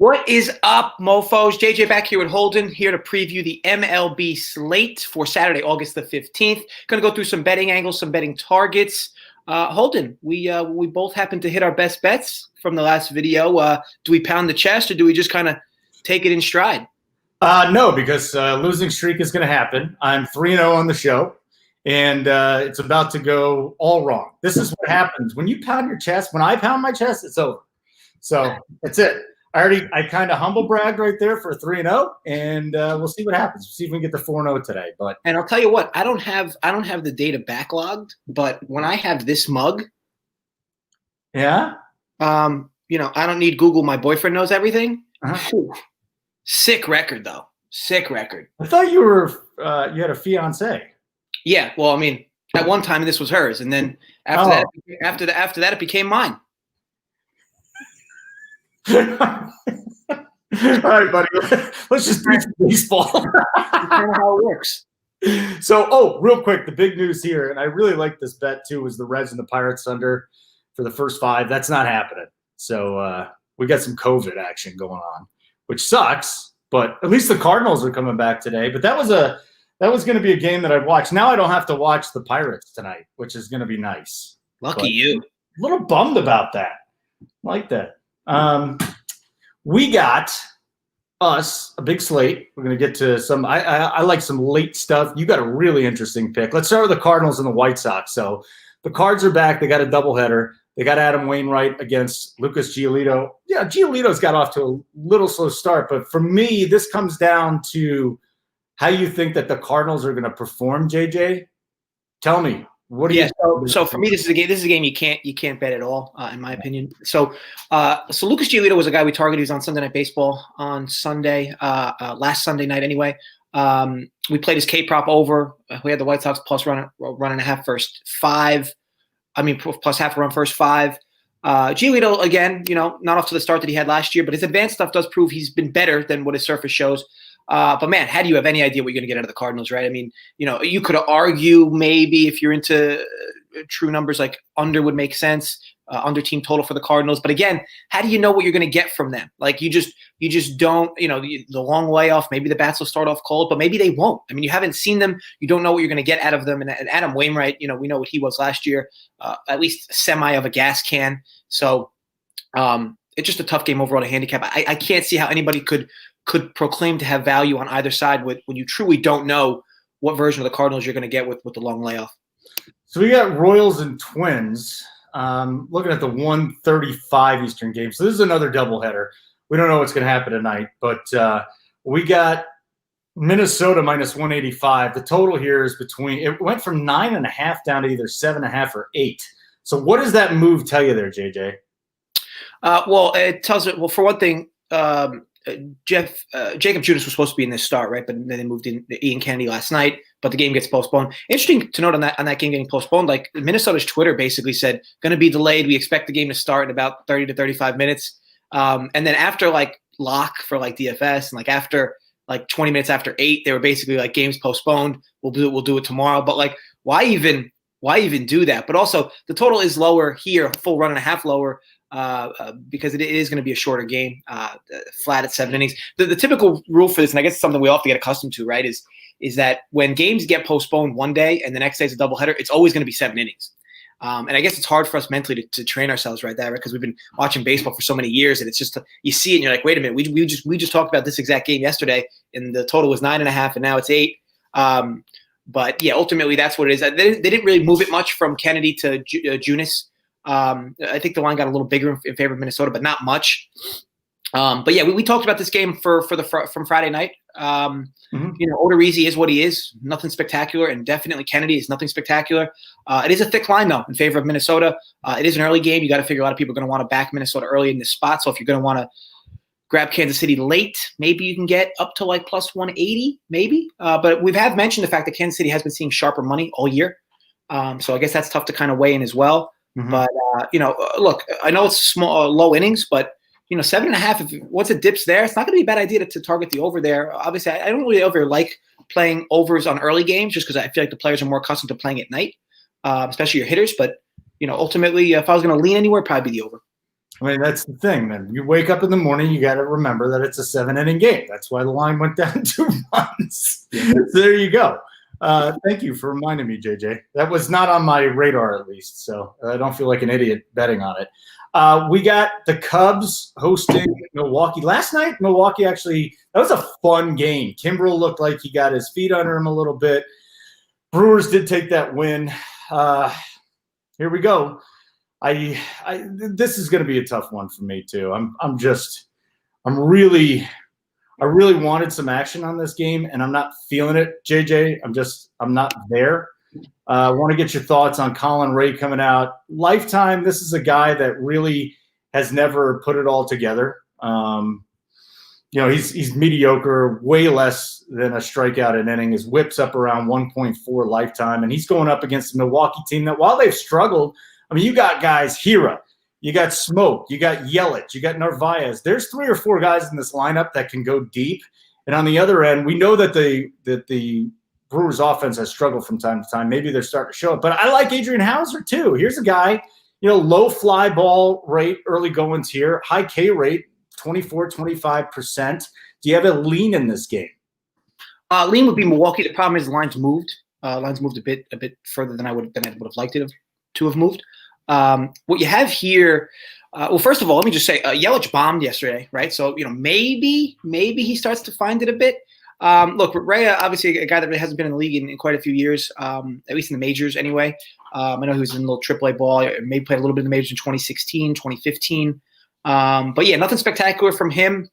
What is up, mofos? JJ back here with Holden, here to preview the MLB slate for Saturday, August the 15th. Going to go through some betting angles, some betting targets. Holden, we both happen to hit our best bets from the last video. Do we pound the chest or do we just kind of take it in stride? No, because losing streak is going to happen. I'm 3-0 on the show, and it's about to go all wrong. This is what happens when you pound your chest. When I pound my chest, it's over. So that's it. I kind of humble bragged right there for 3-0, and we'll see what happens. We'll see if we can get to 4-0 today. And I'll tell you what, I don't have the data backlogged, but when I have this mug, yeah, I don't need Google. My boyfriend knows everything. Uh-huh. Sick record though. Sick record. I thought you were you had a fiance. Yeah, well, I mean, at one time this was hers, and then after that, it became mine. All right, buddy. Let's just do some baseball. That's kind of how it works. So, real quick, the big news here, and I really like this bet too, was the Reds and the Pirates under for the first 5. That's not happening. So we got some COVID action going on, which sucks. But at least the Cardinals are coming back today. But that was going to be a game that I'd watch. Now I don't have to watch the Pirates tonight, which is going to be nice. Lucky you. A little bummed about that. I like that. We got us a big slate. We're going to get to some. I like some late stuff. You got a really interesting pick. Let's start with the Cardinals and the White Sox. So the Cards are back. They got a doubleheader. They got Adam Wainwright against Lucas Giolito. Yeah, Giolito's got off to a little slow start, but for me, this comes down to how you think that the Cardinals are going to perform. JJ, tell me. What do you? So for me, this is a game you can't bet at all, in my opinion. So Lucas Giolito was a guy we targeted. He was on Sunday Night Baseball on Sunday, last Sunday night anyway. We played his K prop over. We had the White Sox plus run and a half first 5. I mean, plus half a run first 5. Giolito again, not off to the start that he had last year, but his advanced stuff does prove he's been better than what his surface shows. But man, how do you have any idea what you're going to get out of the Cardinals, right? I mean, you could argue maybe if you're into true numbers, like under would make sense, under team total for the Cardinals. But again, how do you know what you're going to get from them? Like you just don't, the long layoff, maybe the bats will start off cold, but maybe they won't. I mean, you haven't seen them. You don't know what you're going to get out of them. And Adam Wainwright, we know what he was last year, at least semi of a gas can. So it's just a tough game overall to handicap. I can't see how anybody could proclaim to have value on either side when you truly don't know what version of the Cardinals you're going to get with the long layoff. So we got Royals and Twins. Looking at the 1:35 Eastern game. So this is another doubleheader. We don't know what's going to happen tonight, but we got Minnesota minus 185. The total here is it went from 9.5 down to either 7.5 or 8. So what does that move tell you there, JJ? Well, it tells it. Well, for one thing, Jacob Judas was supposed to be in this start, right? But then they moved in Ian Kennedy last night, but the game gets postponed. Interesting to note on that game getting postponed, like Minnesota's Twitter basically said, going to be delayed. We expect the game to start in about 30 to 35 minutes. And then after lock for DFS and after 20 minutes after 8, they were basically game's postponed. We'll do it tomorrow. But why even do that? But also the total is lower here, a full run and a half lower. Because it is going to be a shorter game, flat at 7 innings. The typical rule for this, and I guess it's something we all have to get accustomed to, right, is that when games get postponed one day and the next day is a doubleheader, it's always going to be 7 innings. And I guess it's hard for us mentally to train ourselves right there, because we've been watching baseball for so many years, and it's just you see it and you're like, wait a minute, we just talked about this exact game yesterday, and the total was 9.5, and now it's 8. But yeah, ultimately that's what it is. They didn't really move it much from Kennedy to Junis. I think the line got a little bigger in favor of Minnesota, but not much. But yeah, we talked about this game from Friday night. Odorizzi is what he is, nothing spectacular, and definitely Kennedy is nothing spectacular. It is a thick line though in favor of Minnesota. It is an early game. You got to figure a lot of people are going to want to back Minnesota early in this spot. So if you're going to want to grab Kansas City late, maybe you can get up to plus 180, maybe. But we have mentioned the fact that Kansas City has been seeing sharper money all year. So I guess that's tough to kind of weigh in as well. Mm-hmm. But, look, I know it's small, low innings, but, 7.5, once it dips there, it's not going to be a bad idea to target the over there. Obviously, I don't really ever like playing overs on early games just because I feel like the players are more accustomed to playing at night, especially your hitters. But, ultimately, if I was going to lean anywhere, it'd probably be the over. I mean, that's the thing, man. You wake up in the morning, you got to remember that it's a 7-inning game. That's why the line went down 2 runs. So there you go. Thank you for reminding me, JJ. That was not on my radar, at least, so I don't feel like an idiot betting on it. We got the Cubs hosting Milwaukee. Last night, Milwaukee actually – that was a fun game. Kimbrel looked like he got his feet under him a little bit. Brewers did take that win. Here we go. This is going to be a tough one for me too. I really wanted some action on this game, and I'm not feeling it, JJ. I'm not there. I want to get your thoughts on Colin Ray coming out. Lifetime, this is a guy that really has never put it all together. He's mediocre, way less than a strikeout an inning. His whip's up around 1.4 lifetime, and he's going up against the Milwaukee team that, while they've struggled, I mean, you got guys, Hira, you got Smoke, you got Yelich, you got Narvaez. There's 3 or 4 guys in this lineup that can go deep. And on the other end, we know that the Brewers offense has struggled from time to time. Maybe they're starting to show it. But I like Adrian Hauser too. Here's a guy, low fly ball rate, early goings here, high K rate, 24-25%. Do you have a lean in this game? Lean would be Milwaukee. The problem is the line's moved. Line's moved a bit further than I would have liked it to have moved. What you have here, well, first of all, let me just say, Yelich bombed yesterday, right? So, maybe he starts to find it a bit. Look, Rhea, obviously a guy that really hasn't been in the league in quite a few years, at least in the majors anyway. I know he was in a little AAA ball, maybe played a little bit in the majors in 2016, 2015. But yeah, nothing spectacular from him.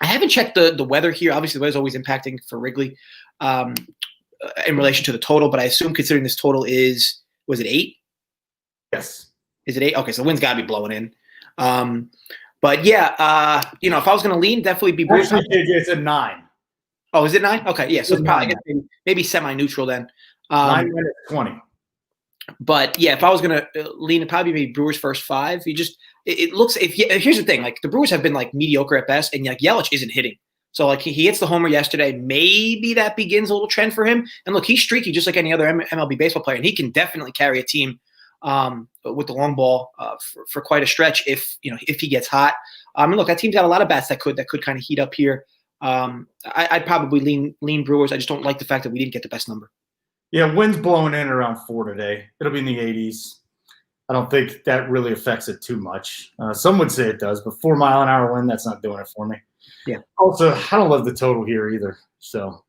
I haven't checked the weather here. Obviously, the weather's always impacting for Wrigley in relation to the total, but I assume considering this total was it 8? Yes. Is it 8? Okay, so the wind's got to be blowing in. But yeah, if I was going to lean, definitely be Brewers. Actually, it's a 9. Oh, is it 9? Okay, yeah, so it's probably maybe semi-neutral then. 9 minutes 20. But yeah, if I was going to lean, it'd probably be Brewers first 5. It looks here's the thing, like the Brewers have been like mediocre at best, and like Yelich isn't hitting. So like he hits the homer yesterday, maybe that begins a little trend for him. And look, he's streaky just like any other MLB baseball player, and he can definitely carry a team with the long ball for quite a stretch if he gets hot. And look, that team's got a lot of bats that could kind of heat up here. I'd probably lean Brewers. I just don't like the fact that we didn't get the best number. Yeah, wind's blowing in around 4 today. It'll be in the 80s. I don't think that really affects it too much. Some would say it does, but 4-mile-an-hour wind, that's not doing it for me. Yeah. Also, I don't love the total here either. So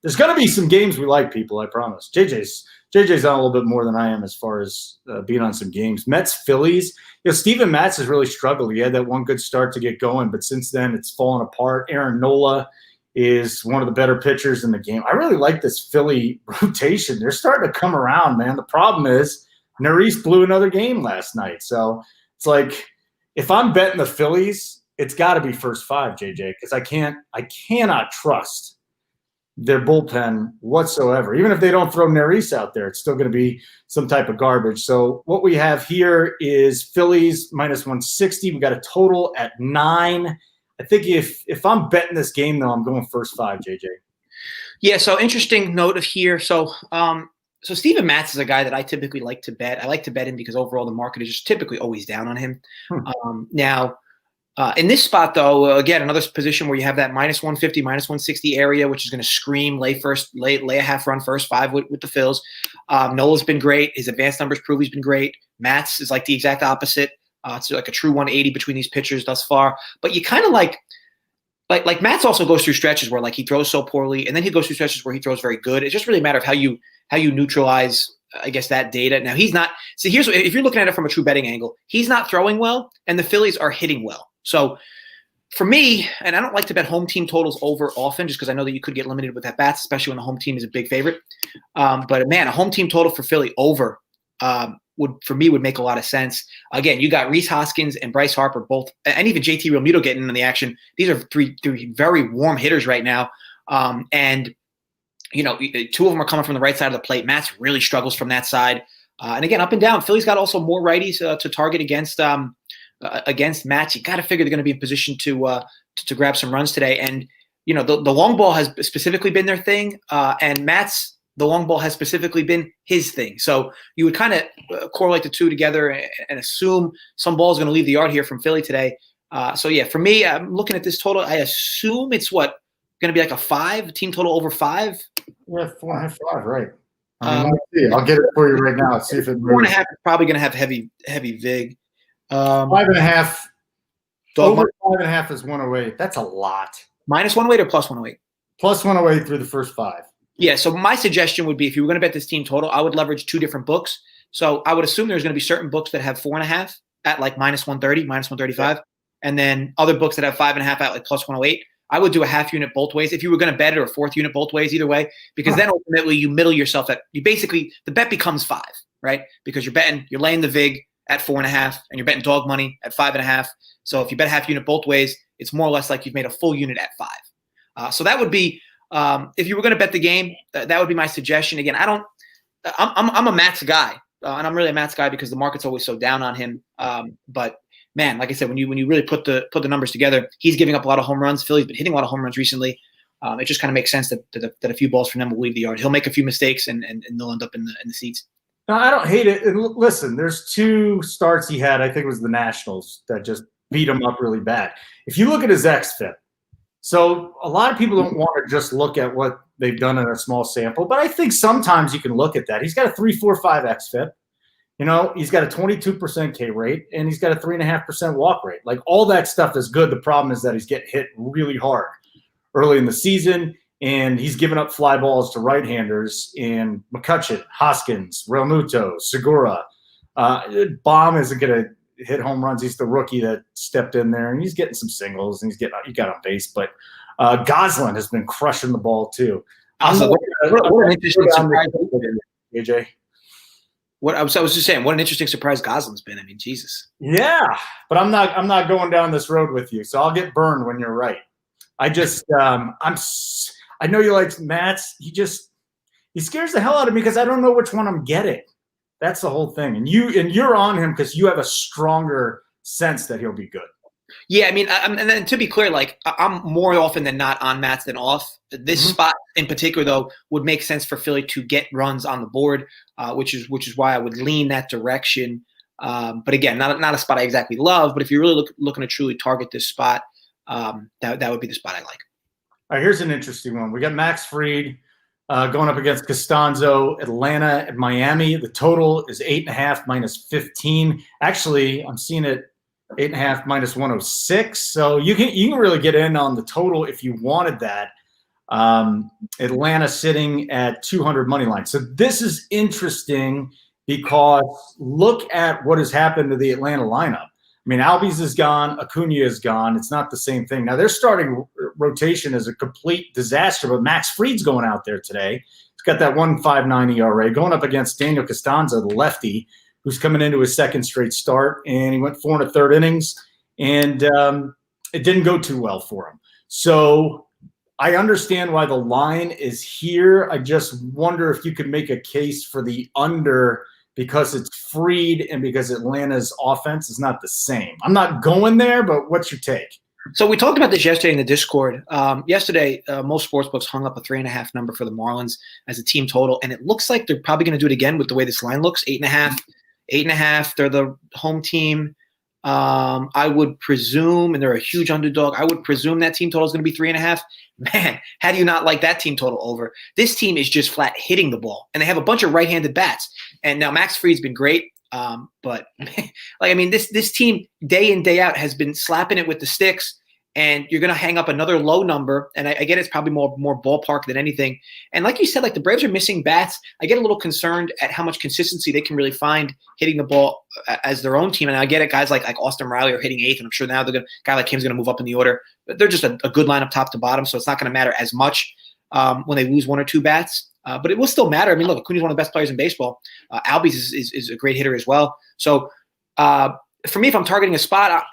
there's going to be some games we like, people, I promise. JJ's on a little bit more than I am as far as being on some games. Mets, Phillies. Steven Matz has really struggled. He had that one good start to get going, but since then it's fallen apart. Aaron Nola is one of the better pitchers in the game. I really like this Philly rotation. They're starting to come around, man. The problem is Neris blew another game last night. So it's like if I'm betting the Phillies, it's got to be first 5, JJ, because I cannot trust their bullpen whatsoever. Even if they don't throw Neris out there, it's still going to be some type of garbage. So what we have here is Phillies minus 160. We got a total at 9. I think if I'm betting this game, though, I'm going first 5, JJ. Yeah, so interesting note of here. So Steven Matz is a guy that I typically like to bet. I like to bet him because overall the market is just typically always down on him. Now, in this spot, though, again, another position where you have that minus 150, minus 160 area, which is going to scream lay a half run first 5 with the Phils. Nola's been great. His advanced numbers prove he's been great. Matz is like the exact opposite. It's like a true 180 between these pitchers thus far. But you kind of like Matz also goes through stretches where like he throws so poorly, and then he goes through stretches where he throws very good. It's just really a matter of how you neutralize, I guess, that data. Now he's not. See, if you're looking at it from a true betting angle, he's not throwing well, and the Phillies are hitting well. So for me, and I don't like to bet home team totals over often, just because I know that you could get limited with at bats, especially when the home team is a big favorite. But man, a home team total for Philly over would make a lot of sense. Again, you got Rhys Hoskins and Bryce Harper both, and even JT Realmuto getting in the action. These are three very warm hitters right now. And 2 of them are coming from the right side of the plate. Matz really struggles from that side. And again, up and down, Philly's got also more righties to target against Matz. You got to figure they're going to be in position to grab some runs today. And the long ball has specifically been their thing. And Matz the long ball has specifically been his thing. So you would kind of correlate the two together and assume some ball is going to leave the yard here from Philly today. So yeah, for me, I'm looking at this total. I assume it's going to be like a team total over 5. Yeah, 4.5, right. Let's see. I'll get it for you right now. Let's see if it moves. 4.5 is probably going to have heavy vig. 5.5. Over 5.5 is 108. That's a lot. Minus 108 or plus 108? Plus 108 through the first 5. Yeah, so my suggestion would be if you were going to bet this team total, I would leverage 2 different books. So I would assume there's going to be certain books that have 4.5 at like minus 130, minus 135, and then other books that have 5.5 at like plus 108. I would do a half unit both ways if you were going to bet it, or a fourth unit both ways, either way, because then ultimately you middle yourself at the bet becomes 5, right? Because you're laying the vig at 4.5 and you're betting dog money at 5.5. So if you bet half unit both ways, it's more or less like you've made a full unit at 5. So that would be, if you were going to bet the game, that would be my suggestion. Again, I'm a Mats guy, and I'm really a Mats guy because the market's always so down on him. But man, like I said, when you really put the numbers together, he's giving up a lot of home runs. Philly's been hitting a lot of home runs recently. It just kind of makes sense that a few balls from them will leave the yard. He'll make a few mistakes and they'll end up in the seats. No, I don't hate it. And listen, there's 2 starts he had. I think it was the Nationals that just beat him up really bad. If you look at his xFIP, so a lot of people don't want to just look at what they've done in a small sample, but I think sometimes you can look at that. He's got a 3.45 xFIP. He's got a 22% K rate, and he's got a 3.5% walk rate. Like, all that stuff is good. The problem is that he's getting hit really hard early in the season, and he's giving up fly balls to right-handers in McCutchen, Hoskins, Realmuto, Segura. Baum isn't going to hit home runs. He's the rookie that stepped in there, and he's getting some singles, and he got on base. But Goslin has been crushing the ball too. What an interesting surprise, AJ. I was just saying, what an interesting surprise Goslin's been. I mean, Jesus. Yeah, but I'm not going down this road with you, so I'll get burned when you're right. I just I know you like Mats. He scares the hell out of me because I don't know which one I'm getting. That's the whole thing. And you're on him because you have a stronger sense that he'll be good. Yeah, I mean, and then to be clear, like, I'm more often than not on Mats than off. This spot in particular, though, would make sense for Philly to get runs on the board, which is why I would lean that direction. But again, not a spot I exactly love. But if you're really looking to truly target this spot, that would be the spot I like. All right, here's an interesting one. We got Max Fried going up against Costanzo, Atlanta, and Miami. The total is 8.5 minus 15. Actually, I'm seeing it 8.5 minus 106. So you can really get in on the total if you wanted that. Atlanta sitting at 200 money line. So this is interesting because look at what has happened to the Atlanta lineup. I mean, Albies is gone, Acuna is gone. It's not the same thing. Now, their starting rotation is a complete disaster, but Max Fried's going out there today. He's got that 1.59 ERA going up against Daniel Costanza, the lefty, who's coming into his second straight start, and he went 4 1/3 innings, and it didn't go too well for him. So I understand why the line is here. I just wonder if you could make a case for the under because it's Fried and because Atlanta's offense is not the same. I'm not going there, but what's your take? So we talked about this yesterday in the Discord. Yesterday, most sportsbooks hung up a 3.5 number for the Marlins as a team total, and it looks like they're probably going to do it again with the way this line looks. 8.5. They're the home team. I would presume, and they're a huge underdog, I would presume that team total is going to be 3.5. Man, how do you not like that team total over? This team is just flat hitting the ball, and they have a bunch of right-handed bats. And now Max Fried's been great, but this team day in, day out has been slapping it with the sticks, and you're going to hang up another low number. And I get it's probably more ballpark than anything. And like you said, like the Braves are missing bats. I get a little concerned at how much consistency they can really find hitting the ball as their own team. And I get it, guys like Austin Riley are hitting 8th, and I'm sure now a guy like him's going to move up in the order. But they're just a good lineup top to bottom, so it's not going to matter as much when they lose 1 or 2 bats. But it will still matter. I mean, look, Acuna's one of the best players in baseball. Albies is a great hitter as well. So for me, if I'm targeting a spot,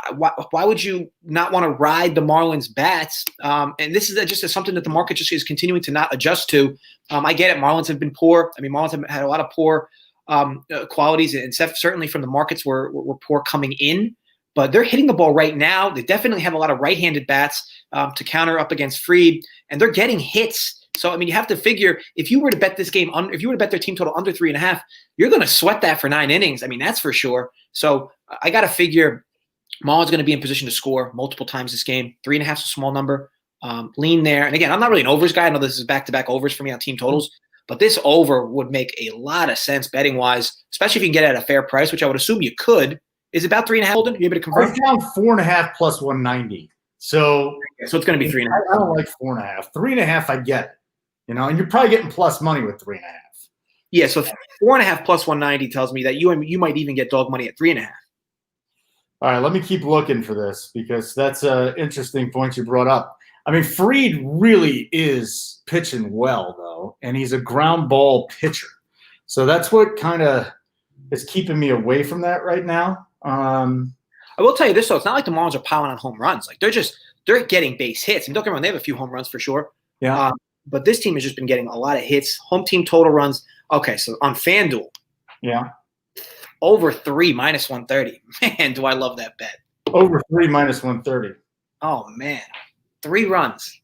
why would you not want to ride the Marlins bats? And this is just something that the market just is continuing to not adjust to. I get it. Marlins have been poor. I mean, Marlins have had a lot of poor qualities, and certainly from the markets were poor coming in. But they're hitting the ball right now. They definitely have a lot of right-handed bats to counter up against Fried, and they're getting hits So, I mean, you have to figure if you were to bet this game, if you were to bet their team total under 3.5, you're going to sweat that for 9 innings. I mean, that's for sure. So I got to figure Marlins going to be in position to score multiple times this game. 3.5 is a small number. Lean there. And again, I'm not really an overs guy. I know this is back-to-back overs for me on team totals, but this over would make a lot of sense betting-wise, especially if you can get it at a fair price, which I would assume you could. Is it about 3.5, Holden? Are you able to confirm? I found 4.5 plus 190. So it's going to be 3.5. I don't like 4.5. 3.5, I get it. And you're probably getting plus money with 3.5. Yeah, so 4.5 plus 190 tells me that you might even get dog money at 3.5. All right, let me keep looking for this because that's an interesting point you brought up. I mean, Fried really is pitching well, though, and he's a ground ball pitcher. So that's what kind of is keeping me away from that right now. I will tell you this, though. It's not like the Marlins are piling on home runs. Like they're getting base hits. And don't get me wrong, they have a few home runs for sure. Yeah. But this team has just been getting a lot of hits. Home team total runs. Okay, so on FanDuel. Yeah. Over 3 minus 130. Man, do I love that bet. Over 3 minus 130. Oh, man. 3 runs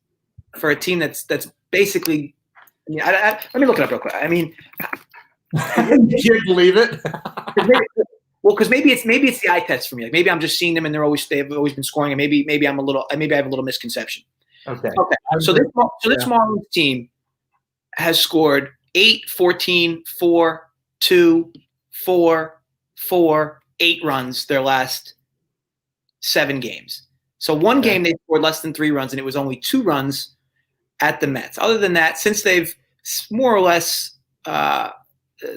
for a team that's basically – let me look it up real quick. I mean – you can't believe it? Well, because maybe it's the eye test for me. Like maybe I'm just seeing them and they've always been scoring, and maybe I have a little misconception. Okay. So this Marlins team has scored 8, 14, 4, 2, 4, 4, 8 runs their last 7 games. So one game they scored less than 3 runs, and it was only 2 runs at the Mets. Other than that, since they've more or less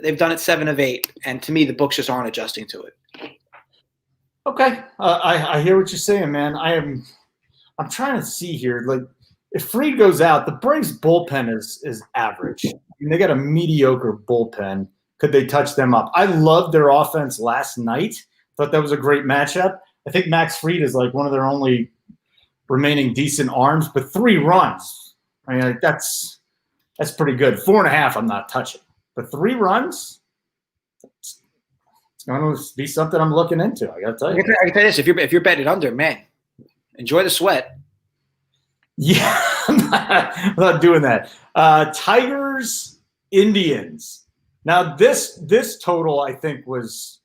they've done it 7 of 8, and to me the books just aren't adjusting to it. Okay, I hear what you're saying, man. I'm trying to see here. Like, if Fried goes out, the Braves bullpen is average. I mean, they got a mediocre bullpen. Could they touch them up? I loved their offense last night. Thought that was a great matchup. I think Max Fried is like one of their only remaining decent arms, but 3 runs. I mean, like, that's pretty good. 4.5, I'm not touching, but 3 runs. It's going to be something I'm looking into. I got to tell you. I can tell you this: if you're betting under, man, enjoy the sweat. Yeah, I'm not doing that. Tigers, Indians. Now this total I think was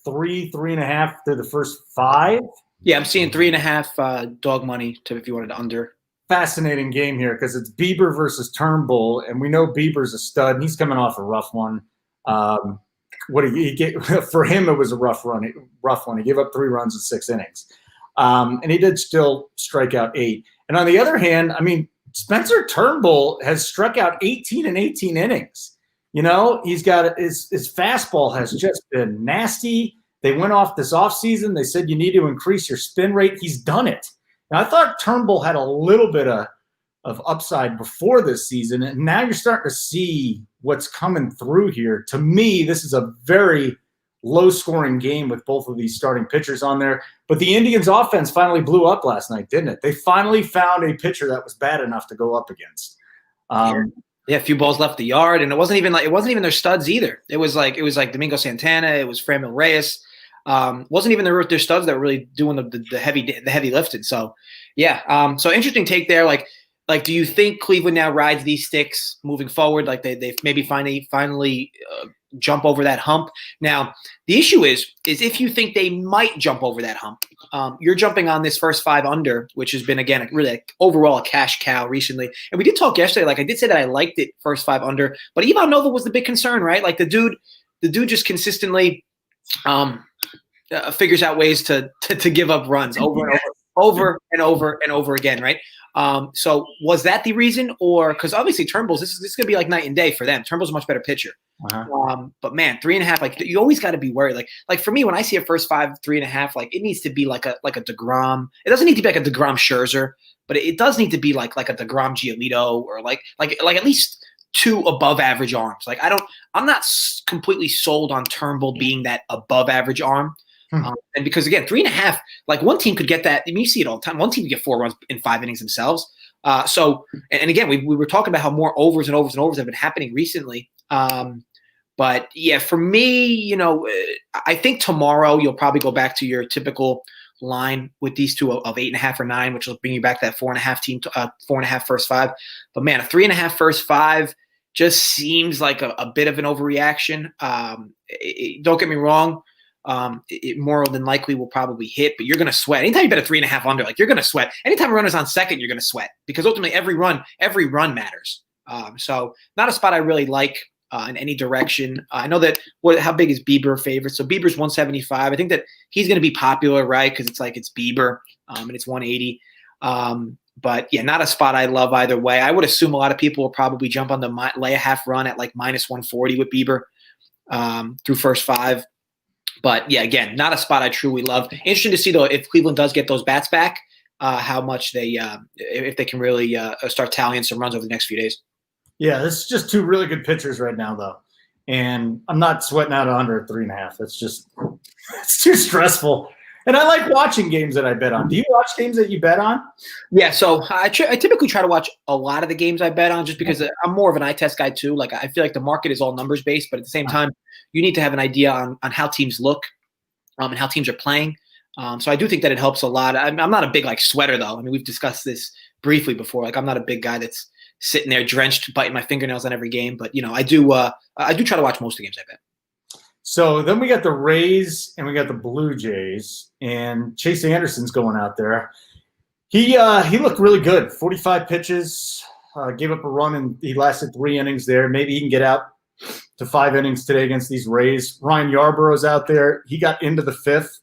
3.5 through the first 5. Yeah, I'm seeing 3.5 dog money if you wanted to under. Fascinating game here because it's Bieber versus Turnbull, and we know Bieber's a stud. And he's coming off a rough one. What did he get? For him, it was a rough one. He gave up 3 runs in 6 innings, and he did still strike out 8. And on the other hand, I mean, Spencer Turnbull has struck out 18 in 18 innings. He's got his fastball has just been nasty. They went off this offseason. They said you need to increase your spin rate. He's done it. Now, I thought Turnbull had a little bit of upside before this season, and now you're starting to see what's coming through here. To me, this is a very low-scoring game with both of these starting pitchers on there. But the Indians' offense finally blew up last night, didn't it? They finally found a pitcher that was bad enough to go up against. Yeah, a few balls left the yard, and it wasn't even their studs either. It was like Domingo Santana, it was Franmil Reyes. Wasn't even their studs that were really doing the heavy lifting. So yeah, so interesting take there. Like, do you think Cleveland now rides these sticks moving forward? Like they maybe finally jump over that hump. Now the issue is if you think they might jump over that hump, you're jumping on this first 5 under, which has been again really overall a cash cow recently. And we did talk yesterday. Like I did say that I liked it first 5 under, but Ivan Nova was the big concern, right? Like the dude just consistently figures out ways to give up runs over and over again, right? So was that the reason, or because obviously Turnbull's this is going to be like night and day for them. Turnbull's a much better pitcher, but man, 3.5, like you always got to be worried. Like for me, when I see a first 5, 3.5, like it needs to be like a DeGrom. It doesn't need to be like a DeGrom Scherzer, but it does need to be like a DeGrom Giolito or like at least 2 above average arms. Like I'm not completely sold on Turnbull being that above average arm. And because again, 3.5, like one team could get that. I mean, you see it all the time. One team could get 4 runs in 5 innings themselves. So again, we were talking about how more overs and overs and overs have been happening recently. But yeah, for me, I think tomorrow you'll probably go back to your typical line with these two of 8.5 or 9, which will bring you back to that 4.5 team, 4.5 first 5. But man, a 3.5 first 5 just seems like a bit of an overreaction. Don't get me wrong. It more than likely will probably hit, but you're going to sweat. Anytime you bet a 3.5 under, like, you're going to sweat. Anytime a runner's on second, you're going to sweat because ultimately every run matters. So not a spot I really like in any direction. I know that how big is Bieber favorite? So Bieber's 175. I think that he's going to be popular, right? Because it's Bieber and it's 180. But yeah, not a spot I love either way. I would assume a lot of people will probably jump on the lay a half run at like minus 140 with Bieber through first 5. But yeah, again, not a spot I truly love. Interesting to see though if Cleveland does get those bats back, how much if they can really start tallying some runs over the next few days. Yeah, this is just 2 really good pitchers right now though, and I'm not sweating out under 3.5. It's too stressful. And I like watching games that I bet on. Do you watch games that you bet on? Yeah, so I typically try to watch a lot of the games I bet on just because I'm more of an eye test guy too. Like I feel like the market is all numbers based, but at the same time, you need to have an idea on how teams look and how teams are playing. So I do think that it helps a lot. I'm not a big like sweater though. I mean, we've discussed this briefly before. Like I'm not a big guy that's sitting there drenched, biting my fingernails on every game. But I do try to watch most of the games I bet. So then we got the Rays and we got the Blue Jays, and Chase Anderson's going out there. He looked really good. 45 pitches, gave up a run, and he lasted 3 innings there. Maybe he can get out to 5 innings today against these Rays. Ryan Yarborough's out there. He got into the 5th,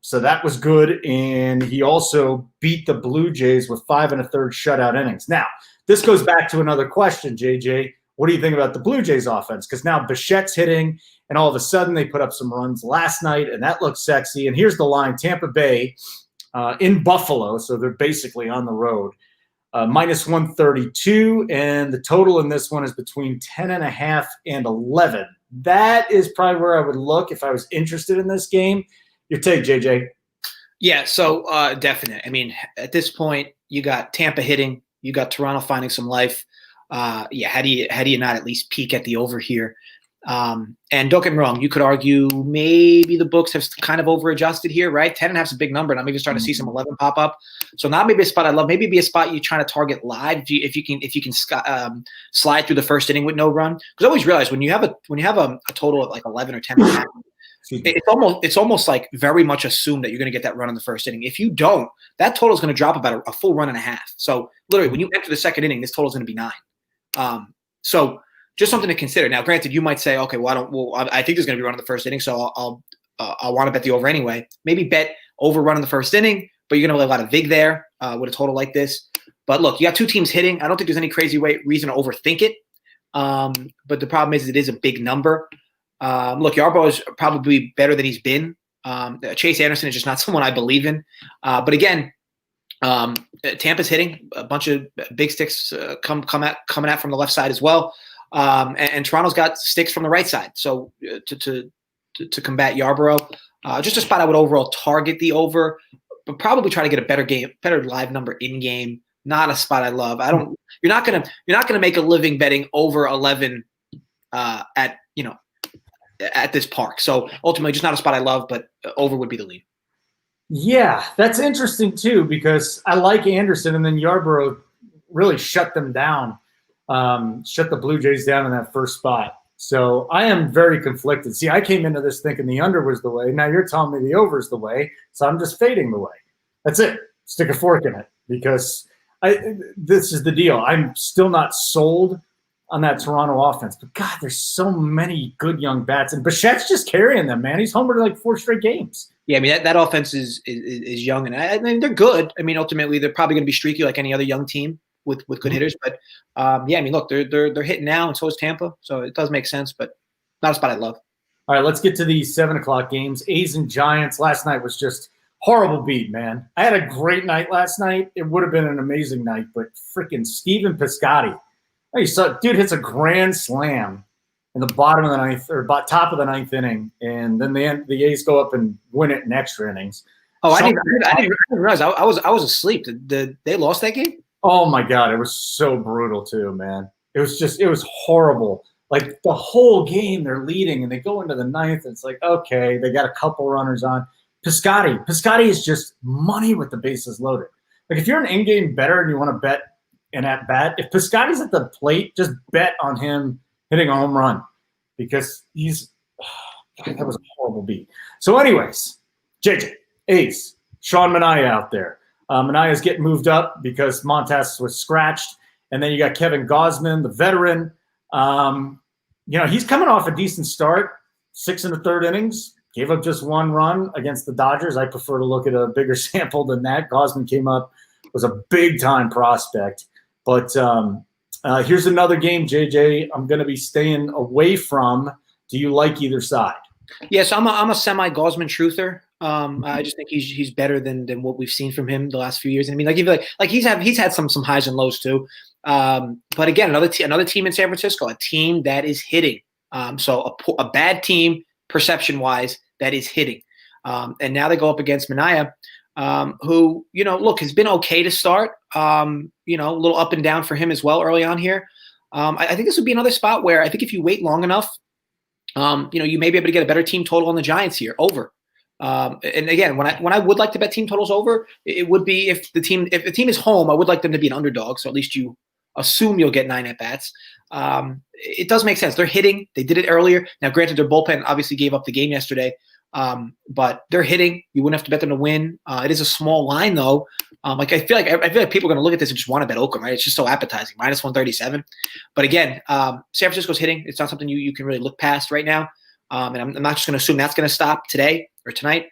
so that was good, and he also beat the Blue Jays with 5 1/3 shutout innings. Now, this goes back to another question, JJ. What do you think about the Blue Jays offense? Because now Bichette's hitting, and all of a sudden they put up some runs last night, and that looks sexy. And here's the line: Tampa Bay in Buffalo, so they're basically on the road, minus 132, and the total in this one is between 10.5 and 11. That is probably where I would look if I was interested in this game. Your take, JJ? Yeah, so definite. I mean, at this point, you got Tampa hitting, you got Toronto finding some life. How do you not at least peek at the over here? And don't get me wrong, you could argue maybe the books have kind of over-adjusted here, right? 10.5 is a big number, and I'm even starting to see some 11 pop up. So not maybe a spot I love. Maybe be a spot you're trying to target live if you can slide through the first inning with no run. Because I always realize when you have a total of like 11 or 10.5, it's almost like very much assumed that you're going to get that run in the first inning. If you don't, that total is going to drop about a full run and a half. So literally, when you enter the second inning, this total is going to be 9. So just something to consider. Now, granted, you might say, okay, I think there's going to be a run in the first inning, so I'll want to bet the over anyway. Maybe bet over run in the first inning, but you're going to lay a lot of vig there with a total like this. But look, you got 2 teams hitting. I don't think there's any crazy reason to overthink it. But the problem is it is a big number. Look, Yarbrough is probably better than he's been. Chase Anderson is just not someone I believe in. But again, Tampa's hitting a bunch of big sticks coming out from the left side as well. And Toronto's got sticks from the right side. So to combat Yarbrough, just a spot I would overall target the over, but probably try to get a better live number in game. Not a spot I love. You're not gonna make a living betting over 11 at this park. So ultimately, just not a spot I love, but over would be the lead. Yeah, that's interesting too, because I like Anderson, and then Yarbrough really shut them down, shut the Blue Jays down in that first spot. So I am very conflicted. See, I came into this thinking the under was the way. Now you're telling me the over is the way, so I'm just fading the way. That's it. Stick a fork in it, because this is the deal. I'm still not sold on that Toronto offense, but God, there's so many good young bats, and Bichette's just carrying them, man. He's homered like 4 straight games. Yeah, I mean that offense is young, and I mean they're good. I mean ultimately they're probably going to be streaky like any other young team with good hitters. But I mean look, they're hitting now, and so is Tampa, so it does make sense, but not a spot I love. All right, let's get to the 7:00 games. A's and Giants. Last night was just horrible beat, man. I had a great night last night. It would have been an amazing night, but freaking Steven Piscotty. You saw, dude hits a grand slam in the bottom of the 9th or top of the 9th inning, and then the A's go up and win it in extra innings. Oh, I didn't realize I was asleep. Did they lost that game? Oh my God, it was so brutal too, man. It was horrible. Like the whole game, they're leading, and they go into the 9th, and it's like, okay, they got a couple runners on. Piscotty is just money with the bases loaded. Like if you're an in-game bettor and you want to bet an at-bat, if Piscotty's at the plate, just bet on him hitting a home run because that was a horrible beat. So anyways, JJ, Ace, Sean Manaea out there. Manaea's getting moved up because Montas was scratched. And then you got Kevin Gausman, the veteran. He's coming off a decent start, 6 1/3 innings, gave up just 1 run against the Dodgers. I prefer to look at a bigger sample than that. Gausman came up, was a big-time prospect. But here's another game, JJ, I'm going to be staying away from. Do you like either side? Yes, I'm a semi-Gausman truther. I just think he's better than what we've seen from him the last few years. I mean, he's had some highs and lows too. But again, another team in San Francisco, a team that is hitting. So a bad team perception-wise that is hitting. And now they go up against Manaea, who has been okay to start. A little up and down for him as well early on here. I think this would be another spot where I think if you wait long enough, you may be able to get a better team total on the Giants here over. And again, when I would like to bet team totals over, it would be if the team is home, I would like them to be an underdog. So at least you assume you'll get 9 at bats. It does make sense. They're hitting. They did it earlier. Now, granted, their bullpen obviously gave up the game yesterday, but they're hitting. You wouldn't have to bet them to win. It is a small line though. I feel like people are going to look at this and just want to bet Oakland, right? It's just so appetizing, -137. But again, San Francisco's hitting. It's not something you can really look past right now. And I'm not just going to assume that's going to stop today or tonight.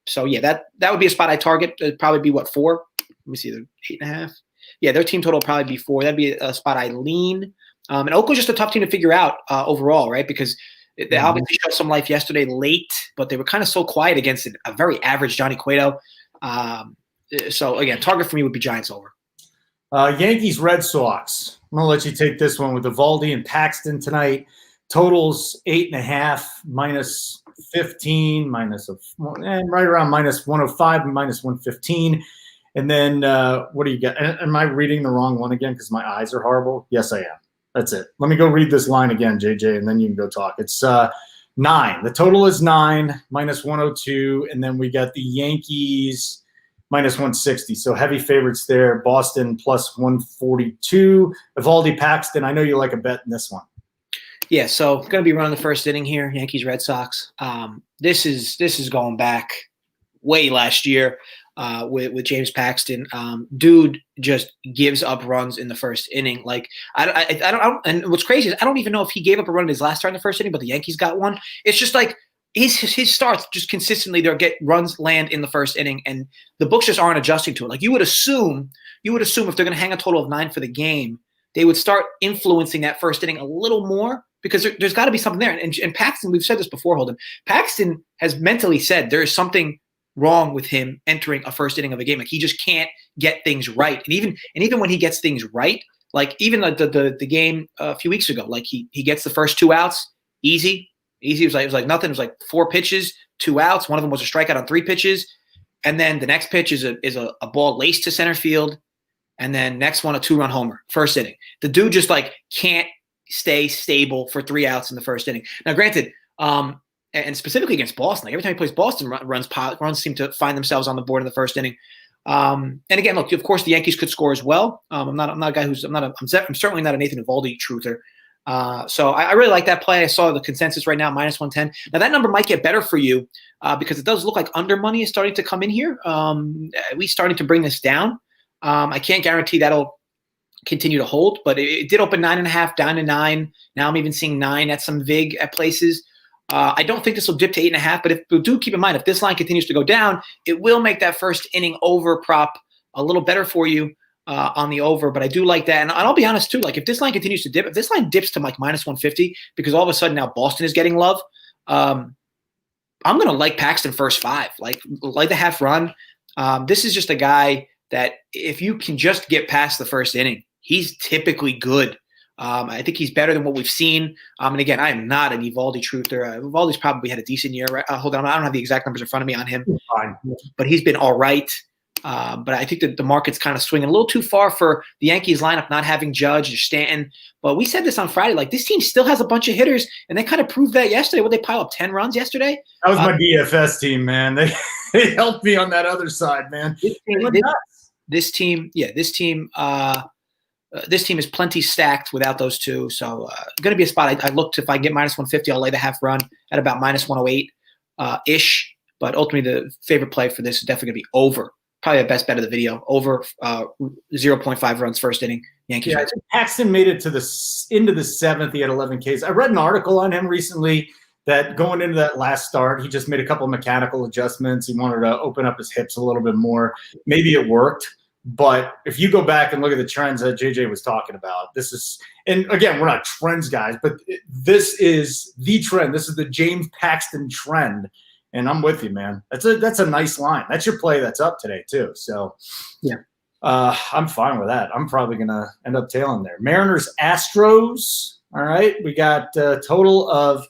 So yeah, that would be a spot I target. It'd probably be 4. Let me see, they're 8.5. Yeah, their team total will probably be 4. That'd be a spot I lean. And Oakland's just a tough team to figure out overall, right? Because they obviously showed some life yesterday late, but they were kind of so quiet against a very average Johnny Cueto. So again, target for me would be Giants over. Yankees, Red Sox. I'm going to let you take this one with Eovaldi and Paxton tonight. Totals 8.5, -15, right around -105 and -115. And then what do you got? Am I reading the wrong one again because my eyes are horrible? Yes, I am. That's it. Let me go read this line again, JJ, and then you can go talk. It's 9. The total is 9, -102. And then we got the Yankees -160. So heavy favorites there. Boston +142. Eovaldi, Paxton. I know you like a bet in this one. Yeah, so going to be running the first inning here, Yankees, Red Sox. This is going back way last year with James Paxton. Dude just gives up runs in the first inning. Like I don't. And what's crazy is I don't even know if he gave up a run in his last start in the first inning, but the Yankees got one. It's just like his starts just consistently they'll get runs land in the first inning, and the books just aren't adjusting to it. Like you would assume if they're going to hang a total of 9 for the game, they would start influencing that first inning a little more. Because there's got to be something there. And Paxton, we've said this before, Holden. Paxton has mentally said there is something wrong with him entering a first inning of a game. Like he just can't get things right. And even when he gets things right, like even the game a few weeks ago, like he gets the first 2 outs, easy. It was like nothing. It was like 4 pitches, 2 outs. One of them was a strikeout on 3 pitches. And then the next pitch is a ball laced to center field. And then next one, a 2-run homer, first inning. The dude just like can't stay stable for 3 outs in the first inning. Now, granted, and specifically against Boston, like every time he plays Boston, runs seem to find themselves on the board in the first inning. And again, look, of course, the Yankees could score as well. I'm certainly not a Nathan Eovaldi truther. So I really like that play. I saw the consensus right now, -110. Now that number might get better for you because it does look like under money is starting to come in here. We starting to bring this down. I can't guarantee that'll continue to hold, but it did open 9.5 down to 9. Now I'm even seeing 9 at some vig at places. I don't think this will dip to 8.5, but do keep in mind if this line continues to go down, it will make that first inning over prop a little better for you on the over. But I do like that, and I'll be honest too. Like if this line continues to dip, if this line dips to like -150 because all of a sudden now Boston is getting love, I'm gonna like Paxton first 5, like the half run. This is just a guy that if you can just get past the first inning, he's typically good. I think he's better than what we've seen. And again, I am not an Eovaldi truther. Eovaldi's probably had a decent year. Hold on, I don't have the exact numbers in front of me on him, but he's been all right. But I think that the market's kind of swinging a little too far for the Yankees lineup not having Judge or Stanton. But we said this on Friday, like this team still has a bunch of hitters, and they kind of proved that yesterday. Would they pile up 10 runs yesterday? That was my DFS team, man. They helped me on that other side, man. This team is plenty stacked without those two. So going to be a spot. I looked, if I get minus 150, I'll lay the half run at about minus 108 ish. But ultimately, the favorite play for this is definitely going to be over. Probably the best bet of the video. Over 0.5 runs first inning. Yankees. Yeah, I think Paxton made it to into the seventh. He had 11 Ks. I read an article on him recently that going into that last start, he just made a couple of mechanical adjustments. He wanted to open up his hips a little bit more. Maybe it worked. But if you go back and look at the trends that JJ was talking about, this is – and again, we're not trends guys, but this is the trend. This is the James Paxton trend. And I'm with you, man. That's a nice line. That's your play that's up today too. So, yeah, I'm fine with that. I'm probably going to end up tailing there. Mariners, Astros. All right. We got a total of,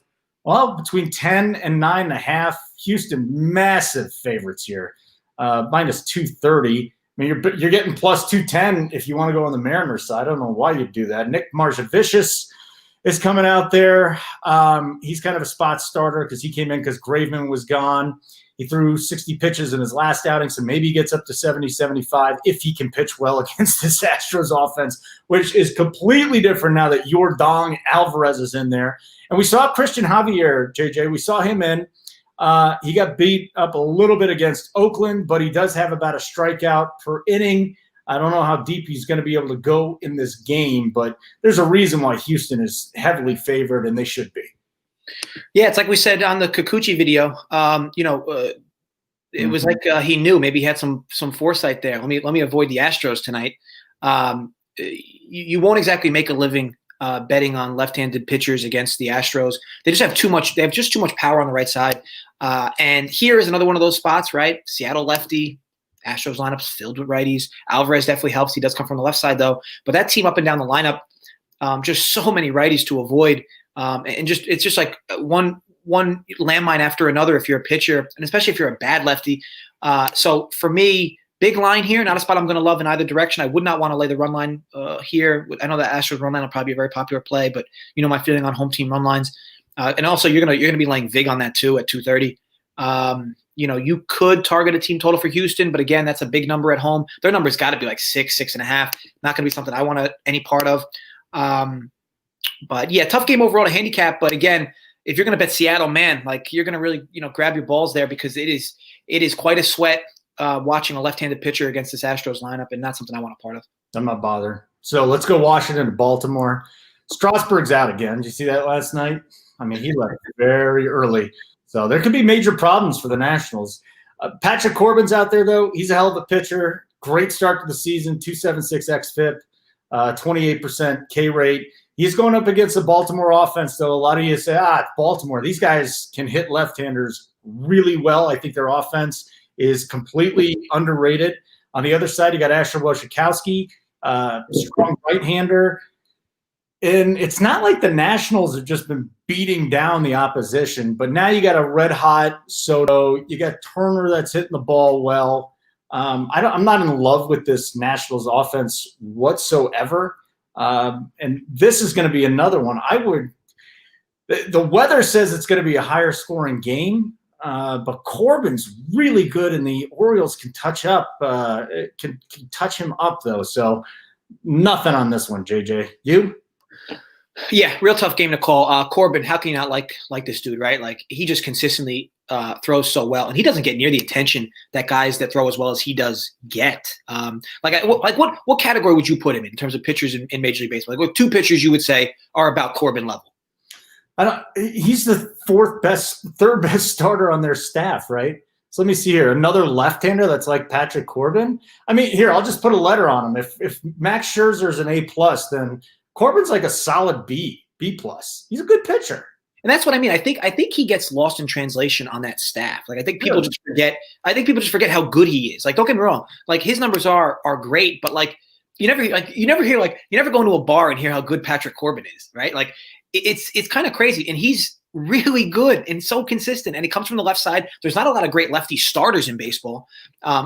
between 10 and 9.5. Houston, massive favorites here. Minus 230. I mean, you're getting plus 210 if you want to go on the Mariners side. I don't know why you'd do that. Nick Marjavicius is coming out there. He's kind of a spot starter because he came in because Graveman was gone. He threw 60 pitches in his last outing, so maybe he gets up to 70, 75 if he can pitch well against this Astros offense, which is completely different now that Yordan Alvarez is in there. And we saw Christian Javier, JJ. We saw him in. He got beat up a little bit against Oakland, but he does have about a strikeout per inning. I don't know how deep he's going to be able to go in this game, but there's a reason why Houston is heavily favored, and they should be. Yeah, it's like we said on the Kikuchi video. It was like he knew. Maybe he had some foresight there. Let me avoid the Astros tonight. You won't exactly make a living betting on left-handed pitchers against the Astros. They just have too much. They have just too much power on the right side. And here is another one of those spots, right? Seattle lefty. Astros lineup's filled with righties. Alvarez definitely helps. He does come from the left side, though. But that team up and down the lineup, just so many righties to avoid. And it's just like one landmine after another if you're a pitcher, and especially if you're a bad lefty. So for me, big line here, not a spot I'm going to love in either direction. I would not want to lay the run line here. I know the Astros run line will probably be a very popular play, but you know my feeling on home team run lines. And also you're gonna be laying vig on that too at 230. You could target a team total for Houston, but again, that's a big number at home. Their number's got to be like 6.5. Not going to be something I want any part of. But yeah, tough game overall to handicap. But again, if you're going to bet Seattle, man, like you're going to really, grab your balls there because it is quite a sweat watching a left-handed pitcher against this Astros lineup, and not something I want a part of. I'm not bothered. So let's go Washington to Baltimore. Strasburg's out again. Did you see that last night? I mean, he left very early. So there could be major problems for the Nationals. Patrick Corbin's out there, though. He's a hell of a pitcher. Great start to the season, 2.76 xFIP, 28% K rate. He's going up against the Baltimore offense, though. A lot of you say, it's Baltimore. These guys can hit left-handers really well. I think their offense is completely underrated. On the other side, you got Asher Wojciechowski, strong right-hander. And it's not like the Nationals have just been beating down the opposition, but now you got a red-hot Soto. You got Turner that's hitting the ball well. I'm not in love with this Nationals offense whatsoever. And this is going to be another one. The weather says it's going to be a higher scoring game, but Corbin's really good, and the Orioles can touch him up though. So nothing on this one, JJ. You? Yeah, real tough game to call. Corbin, how can you not like this dude, right? Like he just consistently throws so well, and he doesn't get near the attention that guys that throw as well as he does get. What category would you put him in terms of pitchers in Major League Baseball? Like what two pitchers you would say are about Corbin level? He's the third best starter on their staff, right? So let me see here. Another left-hander that's like Patrick Corbin. I mean, here, I'll just put a letter on him. If Max Scherzer's an A+, then Corbin's like a solid B+. He's a good pitcher. And that's what I mean. I think he gets lost in translation on that staff. Like I think people just forget. I think people just forget how good he is. Like don't get me wrong. Like his numbers are great, but like you never go into a bar and hear how good Patrick Corbin is, right? Like it's kind of crazy. And he's really good and so consistent, and it comes from the left side. There's not a lot of great lefty starters in baseball.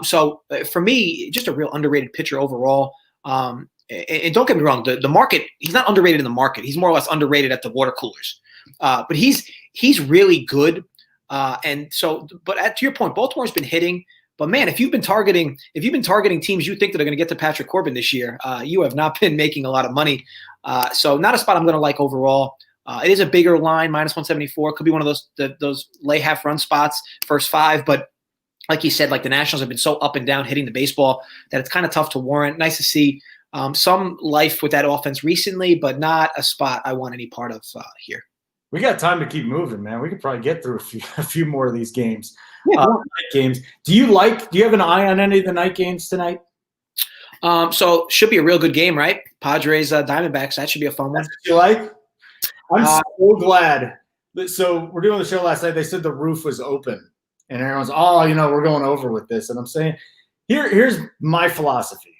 So for me, just a real underrated pitcher overall. And don't get me wrong, the market, he's not underrated in the market. He's more or less underrated at the water coolers. But he's really good. And so, but to your point, Baltimore's been hitting. But man, if you've been targeting teams you think that are going to get to Patrick Corbin this year, you have not been making a lot of money. So not a spot I'm going to like overall. It is a bigger line, -174. Could be one of those lay half run spots, first 5. But like you said, like the Nationals have been so up and down hitting the baseball that it's kind of tough to warrant. Nice to see some life with that offense recently, but not a spot I want any part of here. We got time to keep moving, man. We could probably get through a few more of these games. Yeah, night games. Do you have an eye on any of the night games tonight? So should be a real good game, right? Padres, Diamondbacks. That should be a fun one. That's what you like? I'm so glad. So we're doing the show last night. They said the roof was open, and everyone's, we're going over with this. And I'm saying, here's my philosophy.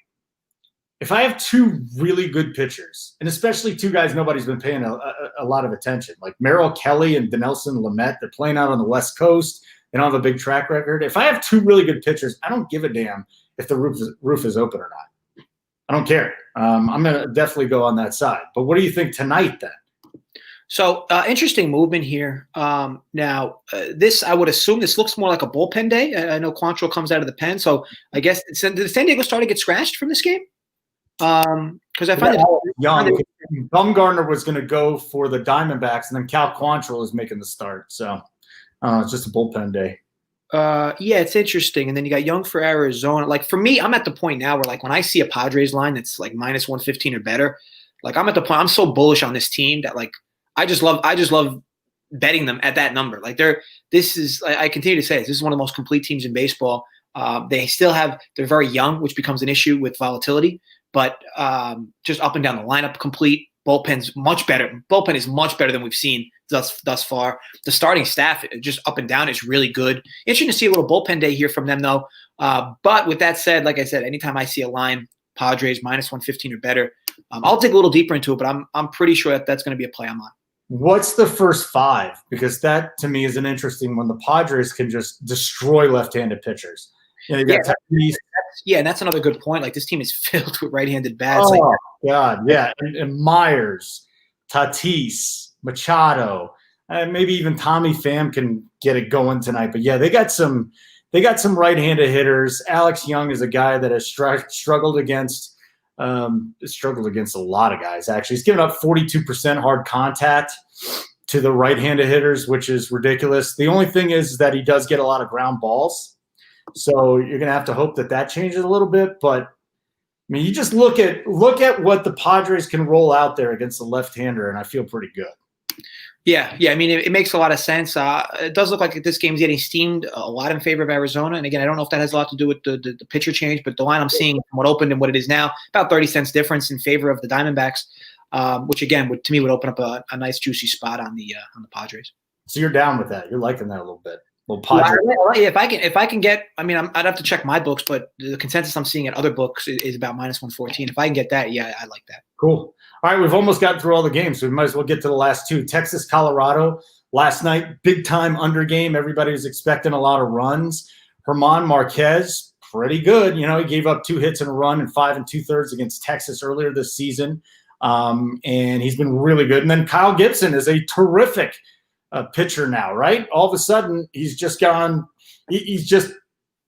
If I have 2 really good pitchers, and especially 2 guys nobody's been paying a lot of attention, like Merrill Kelly and Dinelson Lamet, they're playing out on the West Coast. They don't have a big track record. If I have 2 really good pitchers, I don't give a damn if the roof is open or not. I don't care. I'm going to definitely go on that side. But what do you think tonight then? So interesting movement here. Now, this I would assume this looks more like a bullpen day. I know Quantrill comes out of the pen, so I guess did San Diego start to get scratched from this game? Because I find young. Bumgarner was going to go for the Diamondbacks, and then Cal Quantrill is making the start. So it's just a bullpen day. Yeah, it's interesting. And then you got Young for Arizona. Like for me, I'm at the point now where like when I see a Padres line that's like -115 or better, like I'm at the point I'm so bullish on this team that like I just love betting them at that number. Like I continue to say this is one of the most complete teams in baseball. They're very young, which becomes an issue with volatility, but just up and down the lineup complete. Bullpen's much better. Bullpen is much better than we've seen thus far. The starting staff, just up and down, is really good. Interesting to see a little bullpen day here from them, though. But with that said, like I said, anytime I see a line, Padres -115 or better, I'll dig a little deeper into it. But I'm pretty sure that's going to be a play I'm on. What's the first 5? Because that to me is an interesting one. The Padres can just destroy left-handed pitchers. You got and that's another good point. Like this team is filled with right-handed bats. Oh God, yeah, and Myers, Tatis, Machado, maybe even Tommy Pham can get it going tonight. But yeah, they got some right-handed hitters. Alex Young is a guy that has struggled against a lot of guys. Actually, he's given up 42% hard contact to the right-handed hitters, which is ridiculous. The only thing is that he does get a lot of ground balls. So you're going to have to hope that changes a little bit. But, I mean, you just look at what the Padres can roll out there against the left-hander, and I feel pretty good. Yeah. I mean, it makes a lot of sense. It does look like this game's getting steamed a lot in favor of Arizona. And, again, I don't know if that has a lot to do with the pitcher change, but the line I'm seeing from what opened and what it is now, about 30 cents difference in favor of the Diamondbacks, which, again, to me would open up a nice, juicy spot on the Padres. So you're down with that. You're liking that a little bit. Well, if I can get, I mean, I'd have to check my books, but the consensus I'm seeing at other books is about -114. If I can get that, yeah, I like that. Cool. All right, we've almost gotten through all the games, so we might as well get to the last 2. Texas, Colorado, last night, big time under game. Everybody was expecting a lot of runs. German Marquez, pretty good. You know, he gave up 2 hits and a run in 5 2/3 against Texas earlier this season, and he's been really good. And then Kyle Gibson is a terrific pitcher now, right? All of a sudden, he's just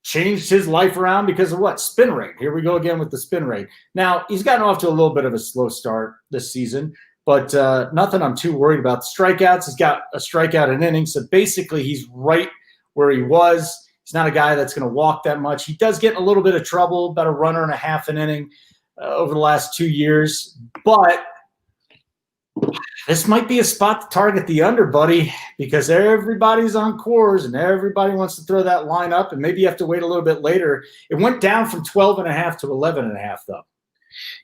changed his life around because of what? Spin rate. Here we go again with the spin rate. Now, he's gotten off to a little bit of a slow start this season, but nothing I'm too worried about. The strikeouts, he's got a strikeout an inning, so basically he's right where he was. He's not a guy that's going to walk that much. He does get in a little bit of trouble, about a runner and a half an inning over the last 2 years, but this might be a spot to target the under, buddy, because everybody's on Coors and everybody wants to throw that line up, and maybe you have to wait a little bit later. It went down from 12.5 to 11.5, though.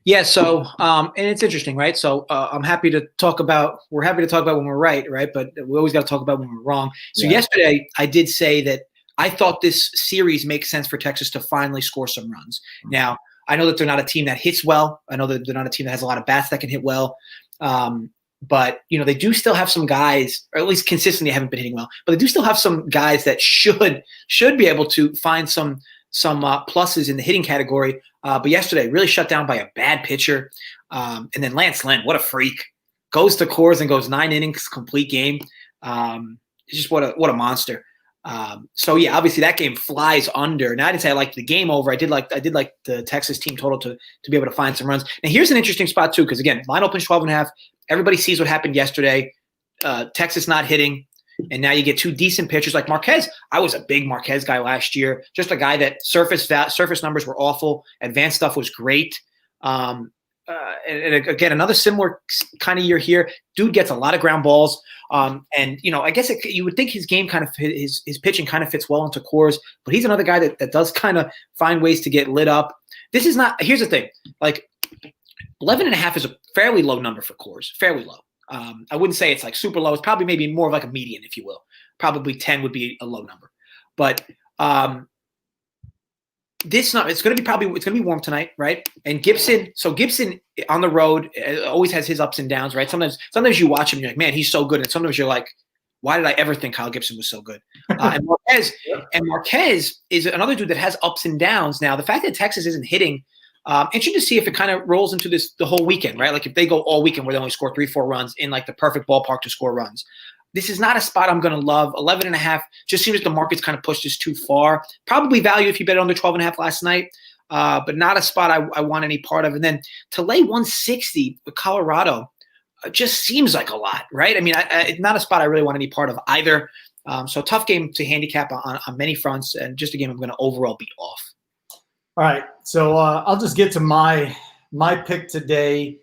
Yeah. So, and it's interesting, right? So we're happy to talk about when we're right? But we always got to talk about when we're wrong. So Yesterday I did say that I thought this series makes sense for Texas to finally score some runs. Now, I know that they're not a team that hits well. I know that they're not a team that has a lot of bats that can hit well. But, they do still have some guys, or at least consistently haven't been hitting well, but they do still have some guys that should be able to find some pluses in the hitting category. But yesterday, really shut down by a bad pitcher. And then Lance Lynn, what a freak. Goes to Coors and goes 9 innings, complete game. Just what a monster. So yeah, obviously that game flies under. Now I didn't say I liked the game over. I did like the Texas team total to be able to find some runs. Now here's an interesting spot too, because again, line opens 12.5. Everybody sees what happened yesterday. Texas not hitting, and now you get 2 decent pitchers like Marquez. I was a big Marquez guy last year. Just a guy that surface numbers were awful. Advanced stuff was great. And again, another similar kind of year here. Dude gets a lot of ground balls. And I guess you would think his game kind of his pitching kind of fits well into Coors, but he's another guy that does kind of find ways to get lit up. This is not. Here's the thing, like 11.5 is a fairly low number for Coors, fairly low. I wouldn't say it's like super low. It's probably maybe more of like a median, if you will. Probably 10 would be a low number, but it's going to be warm tonight, right? And Gibson on the road always has his ups and downs, right? Sometimes you watch him, you're like, man, he's so good, and sometimes you're like, why did I ever think Kyle Gibson was so good? And Marquez is another dude that has ups and downs. Now, the fact that Texas isn't hitting, interesting to see if it kind of rolls into the whole weekend, right? Like if they go all weekend where they only score 3-4 runs in like the perfect ballpark to score runs. This is not a spot I'm going to love. 11.5 just seems like the market's kind of pushed this too far. Probably value if you bet under 12.5 last night, but not a spot I want any part of. And then to lay 160 with Colorado just seems like a lot, right? I mean, it's not a spot I really want any part of either. So tough game to handicap on many fronts, and just a game I'm going to overall be off. All right, so I'll just get to my pick today.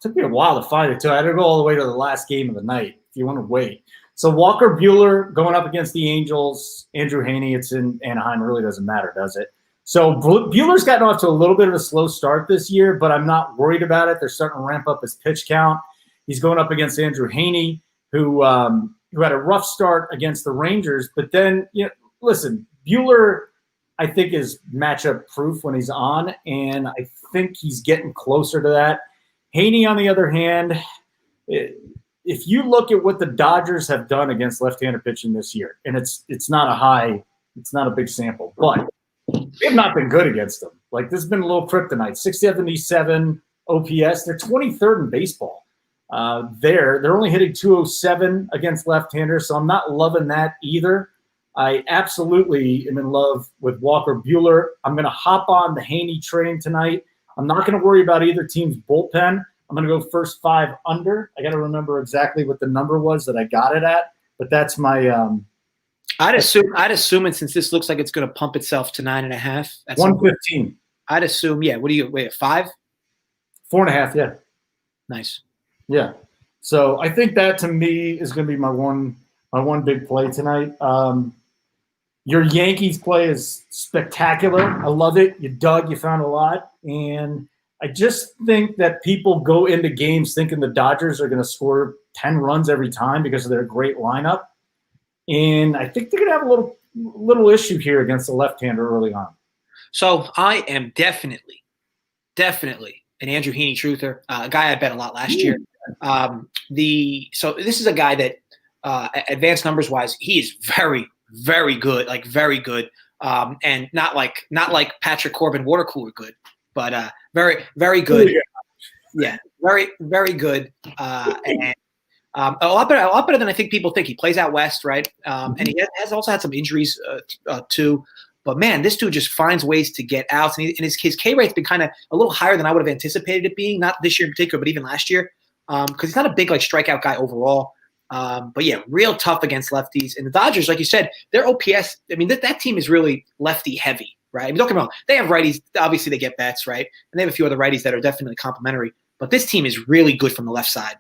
Took me a while to find it too. I had to go all the way to the last game of the night if you want to wait. So Walker Buehler going up against the Angels. Andrew Haney, it's in Anaheim. It really doesn't matter, does it? So Buehler's gotten off to a little bit of a slow start this year, but I'm not worried about it. They're starting to ramp up his pitch count. He's going up against Andrew Haney, who had a rough start against the Rangers. But then, listen, Buehler, I think, is matchup proof when he's on, and I think he's getting closer to that. Haney, on the other hand, if you look at what the Dodgers have done against left-handed pitching this year, and it's not a big sample, but they have not been good against them. Like, this has been a little kryptonite. 677 OPS. They're 23rd in baseball. They're only hitting 207 against left-handers, so I'm not loving that either. I absolutely am in love with Walker Buehler. I'm going to hop on the Haney train tonight. I'm not going to worry about either team's bullpen. I'm going to go first 5 under. I got to remember exactly what the number was that I got it at, but that's my I'd assume, and since this looks like it's going to pump itself to 9.5, that's 115. I'd assume, yeah. What do you wait? 5? 4.5, yeah. Nice. Yeah. So I think that to me is going to be my one big play tonight. Your Yankees play is spectacular. I love it. You dug, you found a lot. And I just think that people go into games thinking the Dodgers are going to score 10 runs every time because of their great lineup. And I think they're going to have a little issue here against the left-hander early on. So I am definitely an Andrew Heaney truther, a guy I bet a lot last year. So this is a guy that advanced numbers wise, he is very, very good, like very good, and not like Patrick Corbin water cooler good, but very, very good. Yeah, very, very good, and a lot better than I think people think. He plays out west, right? And he has also had some injuries too. But man, this dude just finds ways to get out, and his K rate's been kind of a little higher than I would have anticipated it being. Not this year in particular, but even last year, because he's not a big like strikeout guy overall. But yeah, real tough against lefties. And the Dodgers, like you said, their OPS. I mean, that team is really lefty heavy, right? I mean, don't get me wrong, they have righties. Obviously, they get bats, right? And they have a few other righties that are definitely complementary. But this team is really good from the left side.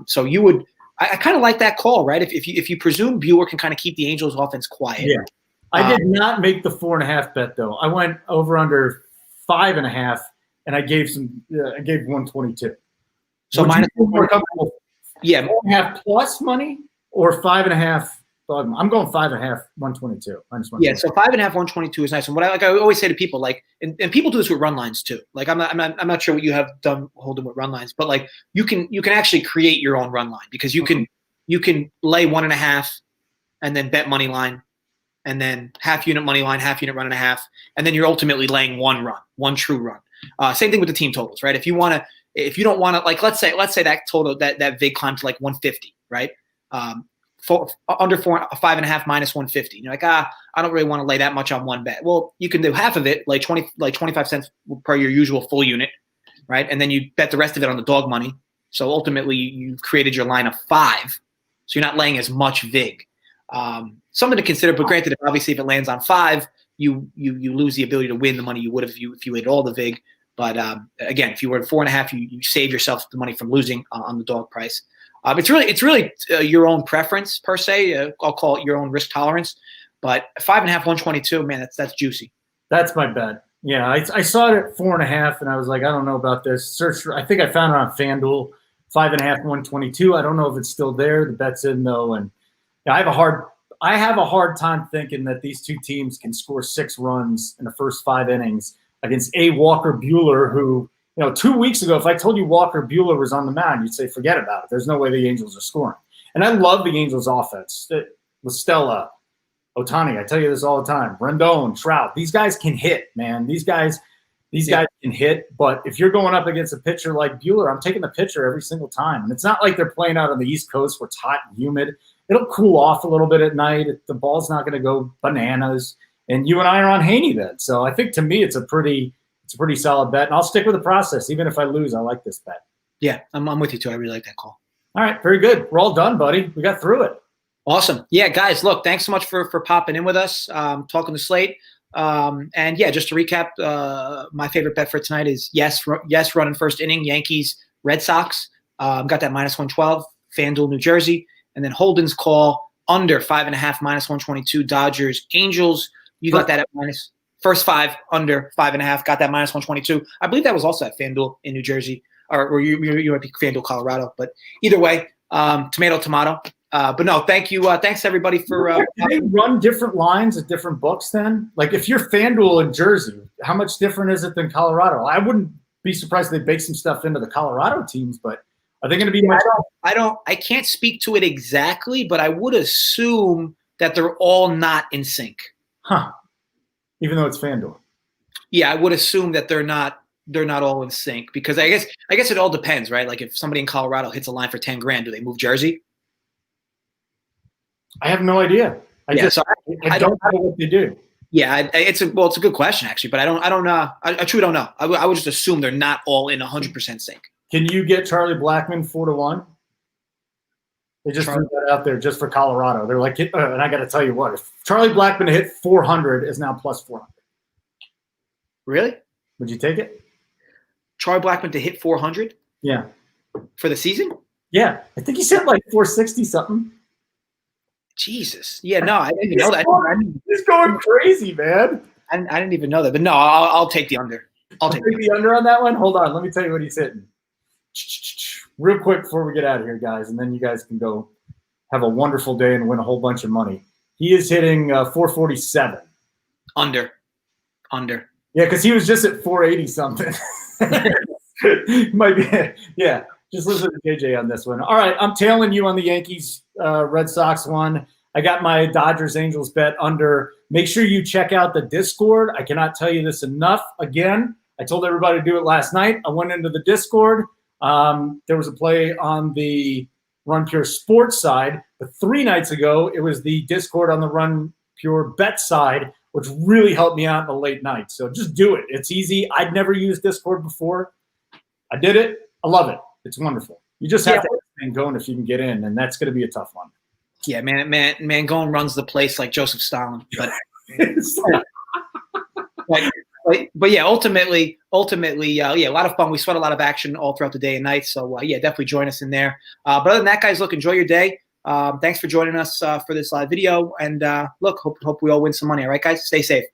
So you would, I kind of like that call, right? If you presume Buehler can kind of keep the Angels' offense quiet. Yeah. I did not make the 4.5 bet though. I went over under 5.5, and I gave 122. So minus more comfortable. Yeah, 4.5 plus money or 5.5 I'm going 5.5, 122. Yeah, so 5.5, 122 is nice. And what I always say to people, like, and people do this with run lines too. Like, I'm not sure what you have done holding with run lines, but like you can actually create your own run line because you can lay 1.5 and then bet money line, and then half unit money line, half unit run and a half, and then you're ultimately laying one true run. Same thing with the team totals, right? If you don't want to, like, let's say that total that VIG climbed to like 150, right? Under 5.5 minus 150. You're like, I don't really want to lay that much on one bet. Well, you can do half of it, like 25 cents per your usual full unit, right? And then you bet the rest of it on the dog money. So ultimately, you've created your line of 5. So you're not laying as much VIG. Something to consider, but granted, obviously, if it lands on 5, you lose the ability to win the money you would have if you laid all the VIG. But again, if you were at 4.5, you save yourself the money from losing on the dog price. It's really your own preference per se. I'll call it your own risk tolerance. But 5.5, 122, man, that's juicy. That's my bet. Yeah, I saw it at 4.5, and I was like, I don't know about this. I think I found it on FanDuel, 5.5, 122. I don't know if it's still there. The bet's in though, and I have a hard time thinking that these two teams can score 6 runs in the first 5 innings against A. Walker Buehler, who, 2 weeks ago, if I told you Walker Buehler was on the mound, you'd say, forget about it. There's no way the Angels are scoring. And I love the Angels offense. With Stella, Ohtani, I tell you this all the time. Rendon, Trout, these guys can hit, man. These guys can hit. But if you're going up against a pitcher like Buehler, I'm taking the pitcher every single time. And it's not like they're playing out on the East Coast where it's hot and humid. It'll cool off a little bit at night. The ball's not going to go bananas. And you and I are on Haney then. So I think to me it's a pretty solid bet. And I'll stick with the process. Even if I lose, I like this bet. Yeah, I'm with you too. I really like that call. All right, very good. We're all done, buddy. We got through it. Awesome. Yeah, guys, look, thanks so much for popping in with us, talking to Slate. And yeah, just to recap, my favorite bet for tonight is yes, run in first inning, Yankees, Red Sox. Got that minus 112, FanDuel, New Jersey. And then Holden's call under 5.5, minus 122, Dodgers, Angels. You got that at minus first 5 under 5.5. Got that minus 122. I believe that was also at FanDuel in New Jersey, or you might be FanDuel, Colorado. But either way, tomato. But no, thank you. Thanks everybody for. Do they run different lines at different books then? Like if you're FanDuel in Jersey, how much different is it than Colorado? I wouldn't be surprised if they bake some stuff into the Colorado teams, but are they going to be? I can't speak to it exactly, but I would assume that they're all not in sync. Huh. Even though it's FanDuel. Yeah, I would assume that they're not all in sync because I guess it all depends, right? Like if somebody in Colorado hits a line for $10,000, do they move Jersey? I have no idea. I don't know what they do. Yeah, it's a good question actually, but I truly don't know. I would just assume they're not all in 100% sync. Can you get Charlie Blackmon 4-1? They just threw that out there just for Colorado. They're like, and I got to tell you what, if Charlie Blackmon hit 400 is now plus 400. Really? Would you take it? Charlie Blackmon to hit 400? Yeah. For the season? Yeah. I think he said like 460 something. Jesus. Yeah, no, I didn't even know that. He's going crazy, man. I didn't even know that. But no, I'll take the under. I'll take the under on that one? Hold on. Let me tell you what he's hitting. Real quick before we get out of here, guys, and then you guys can go have a wonderful day and win a whole bunch of money. He is hitting 447. Under. Yeah, because he was just at 480 something. Might be. Yeah, just listen to JJ on this one. All right, I'm tailing you on the Yankees Red Sox one. I got my Dodgers Angels bet under. Make sure you check out the Discord. I cannot tell you this enough. Again, I told everybody to do it last night. I went into the Discord. There was a play on the Run Pure Sports side, but 3 nights ago, it was the Discord on the Run Pure Bet side, which really helped me out in the late night. So just do it. It's easy. I'd never used Discord before. I did it. I love it. It's wonderful. You just have to have everything going if you can get in, and that's going to be a tough one. Yeah, Mangone runs the place like Joseph Stalin. But but yeah, ultimately, yeah, a lot of fun. We sweat a lot of action all throughout the day and night. So yeah, definitely join us in there. But other than that, guys, look, enjoy your day. Thanks for joining us for this live video. And look, hope we all win some money. All right, guys, stay safe.